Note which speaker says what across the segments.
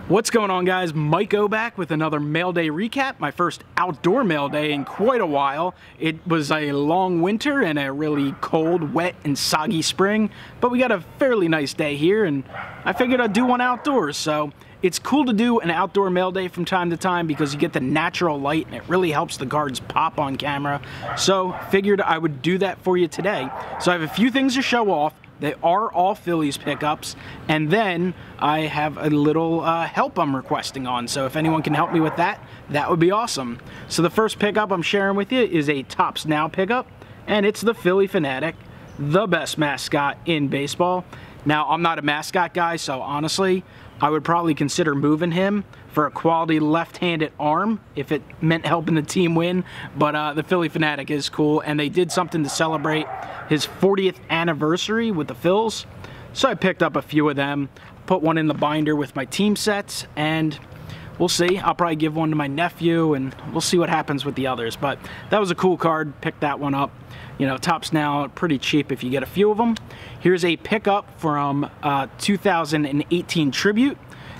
Speaker 1: What's going on, guys? MikeO back with another mail day recap. My first outdoor mail day in quite a while. It was a long winter and a really cold, wet, and soggy spring, but we got a fairly nice day here, and I figured I'd do one outdoors. So it's cool to do an outdoor mail day from time to time because you get the natural light and it really helps the cards pop on camera. So figured I would do that for you today. So I have a few things to show off. They are all Phillies pickups, and then I have a little help I'm requesting on, so if anyone can help me with that, that would be awesome. So the first pickup I'm sharing with you is a Topps Now pickup, and it's the Phillie Phanatic, the best mascot in baseball. Now, I'm not a mascot guy, so honestly, I would probably consider moving him for a quality left-handed arm if it meant helping the team win, but the Phillie Phanatic is cool, and they did something to celebrate his 40th anniversary with the Phils, so I picked up a few of them, put one in the binder with my team sets, and we'll see. I'll probably give one to my nephew, and we'll see what happens with the others, but that was a cool card. Picked that one up. You know, Topps Now, pretty cheap if you get a few of them. Here's a pickup from 2018 Tribute.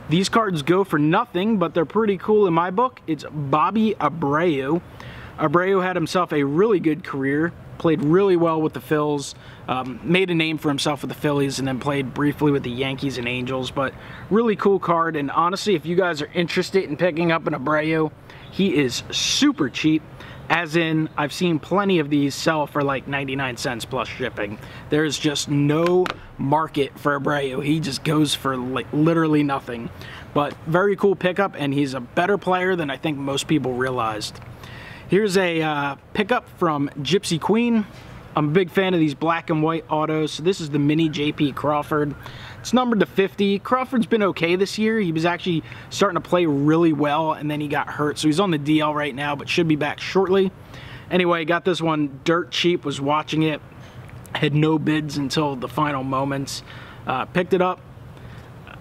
Speaker 1: These cards go for nothing, but they're pretty cool in my book. It's Bobby Abreu. Abreu had himself a really good career, played really well with the Phils, made a name for himself with the Phillies, and then played briefly with the Yankees and Angels, but really cool card. And honestly, if you guys are interested in picking up an Abreu, he is super cheap. As in, I've seen plenty of these sell for like 99 cents plus shipping. There's just no market for Abreu. He just goes for like literally nothing. But very cool pickup, and he's a better player than I think most people realized. Here's a pickup from Gypsy Queen. I'm a big fan of these black and white autos. So this is the mini JP Crawford. It's numbered to 50. Crawford's been okay this year. He was actually starting to play really well, and then he got hurt. So he's on the DL right now, but should be back shortly. Anyway, got this one dirt cheap, was watching it. Had no bids until the final moments. Picked it up.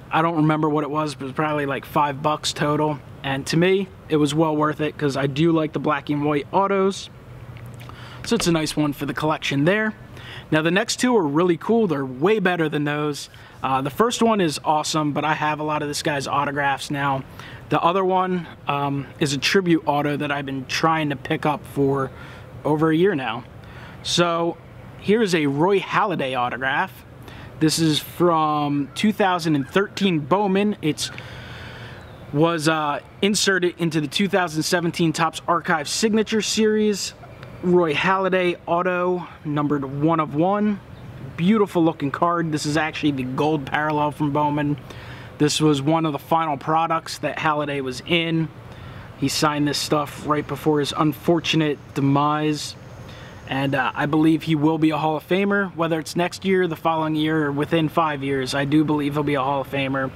Speaker 1: I don't remember what it was, but it was probably like $5 total. And to me, it was well worth it because I do like the black and white autos. So it's a nice one for the collection there. Now the next two are really cool. They're way better than those. The first one is awesome, but I have a lot of this guy's autographs now. The other one is a tribute auto that I've been trying to pick up for over a year now. So here's a Roy Halladay autograph. This is from 2013 Bowman. It was inserted into the 2017 Topps Archive Signature Series. Roy Halladay auto, numbered 1/1. Beautiful looking card. This is actually the gold parallel from Bowman. This was one of the final products that Halladay was in. He signed this stuff right before his unfortunate demise. And I believe he will be a Hall of Famer, whether it's next year, the following year, or within 5 years. I do believe he'll be a Hall of Famer.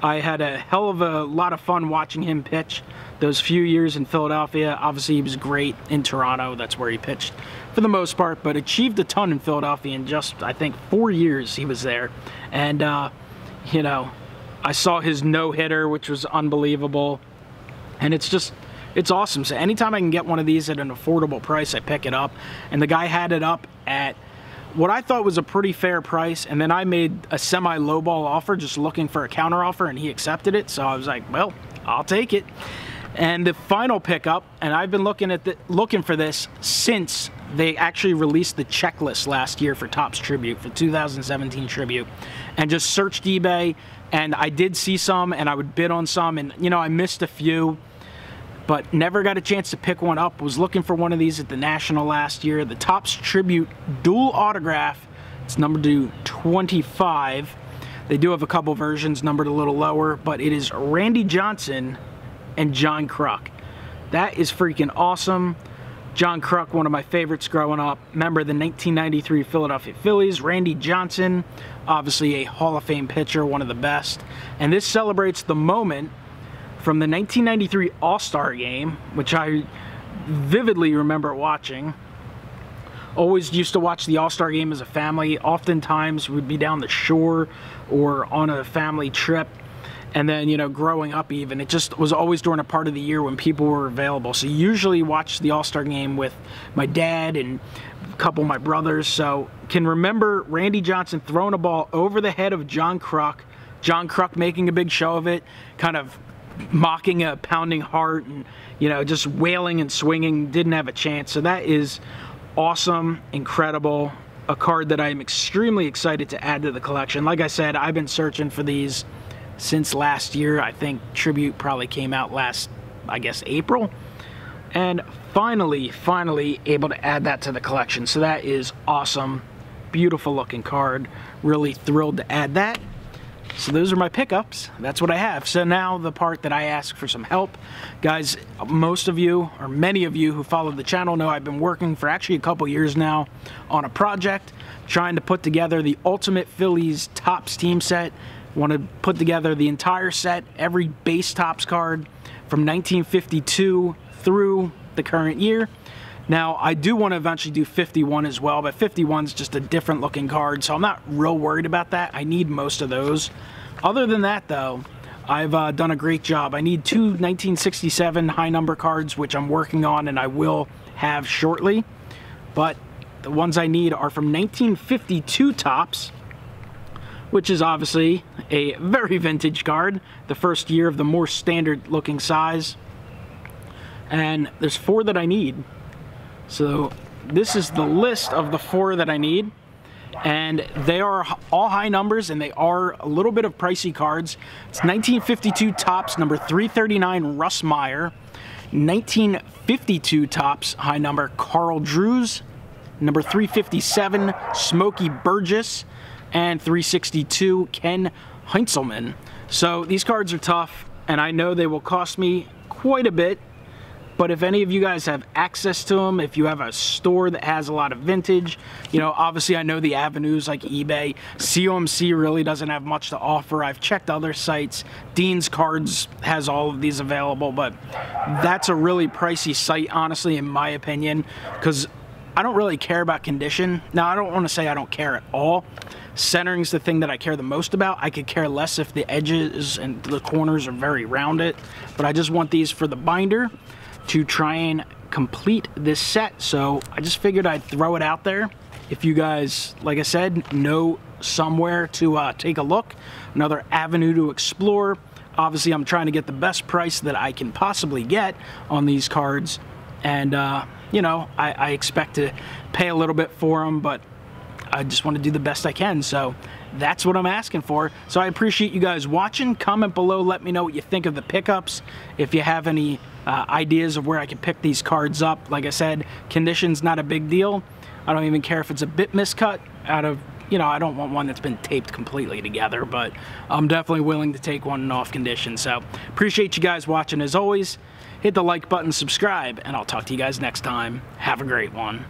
Speaker 1: I had a hell of a lot of fun watching him pitch those few years in Philadelphia. Obviously, he was great in Toronto. That's where he pitched for the most part, but achieved a ton in Philadelphia in just, I think, 4 years he was there. And, you know, I saw his no-hitter, which was unbelievable. And it's awesome. So anytime I can get one of these at an affordable price, I pick it up. And the guy had it up at what I thought was a pretty fair price, and then I made a semi-lowball offer just looking for a counter offer, and he accepted it. So I was like, well, I'll take it. And the final pickup, and I've been looking for this since they actually released the checklist last year for Topps Tribute, for 2017 Tribute, and just searched eBay, and I did see some, and I would bid on some, and you know, I missed a few, but never got a chance to pick one up. Was looking for one of these at the National last year. The Topps Tribute dual autograph. It's numbered to 25. They do have a couple versions numbered a little lower, but it is Randy Johnson and John Kruk. That is freaking awesome. John Kruk, one of my favorites growing up. Member of the 1993 Philadelphia Phillies. Randy Johnson, obviously a Hall of Fame pitcher, one of the best. And this celebrates the moment from the 1993 All-Star Game, which I vividly remember watching. Always used to watch the All-Star Game as a family. Oftentimes we'd be down the shore or on a family trip. And then, you know, growing up even, it just was always during a part of the year when people were available. So usually watch the All-Star Game with my dad and a couple of my brothers. So can remember Randy Johnson throwing a ball over the head of John Kruk John Kruk making a big show of it, kind of mocking a pounding heart and, you know, just wailing and swinging. Didn't have a chance. So that is awesome, incredible, a card that I'm extremely excited to add to the collection. Like I said, I've been searching for these since last year. I think Tribute probably came out last, I guess, April. And finally able to add that to the collection. So that is awesome. Beautiful looking card. Really thrilled to add that. So those are my pickups. That's what I have. So now the part that I ask for some help. Guys, most of you, or many of you who follow the channel know I've been working for actually a couple years now on a project trying to put together the Ultimate Phillies Topps team set. Want to put together the entire set, every base Topps card from 1952 through the current year. Now, I do want to eventually do 51 as well, but 51's just a different looking card, so I'm not real worried about that. I need most of those. Other than that, though, I've done a great job. I need 2 1967 high number cards, which I'm working on and I will have shortly. But the ones I need are from 1952 Topps, which is obviously a very vintage card, the first year of the more standard looking size. And there's 4 that I need. So this is the list of the 4 that I need, and they are all high numbers and they are a little bit of pricey cards. It's 1952 Topps number 339 Russ Meyer, 1952 Topps high number Carl Drews, number 357 Smokey Burgess, and 362 Ken Heinzelman. So these cards are tough, and I know they will cost me quite a bit. But if any of you guys have access to them, if you have a store that has a lot of vintage, you know, obviously I know the avenues like eBay. COMC really doesn't have much to offer. I've checked other sites. Dean's Cards has all of these available, but that's a really pricey site, honestly, in my opinion, because I don't really care about condition. Now, I don't want to say I don't care at all. Centering's the thing that I care the most about. I could care less if the edges and the corners are very rounded, but I just want these for the binder to try and complete this set. So I just figured I'd throw it out there. If you guys, like I said, know somewhere to take a look, another avenue to explore. Obviously, I'm trying to get the best price that I can possibly get on these cards. And, you know, I expect to pay a little bit for them, but I just want to do the best I can. So that's what I'm asking for. So I appreciate you guys watching. Comment below, let me know what you think of the pickups. If you have any ideas of where I can pick these cards up. Like I said, condition's not a big deal. I don't even care if it's a bit miscut out of, you know, I don't want one that's been taped completely together, but I'm definitely willing to take one in off condition. So appreciate you guys watching as always. Hit the like button, subscribe, and I'll talk to you guys next time. Have a great one.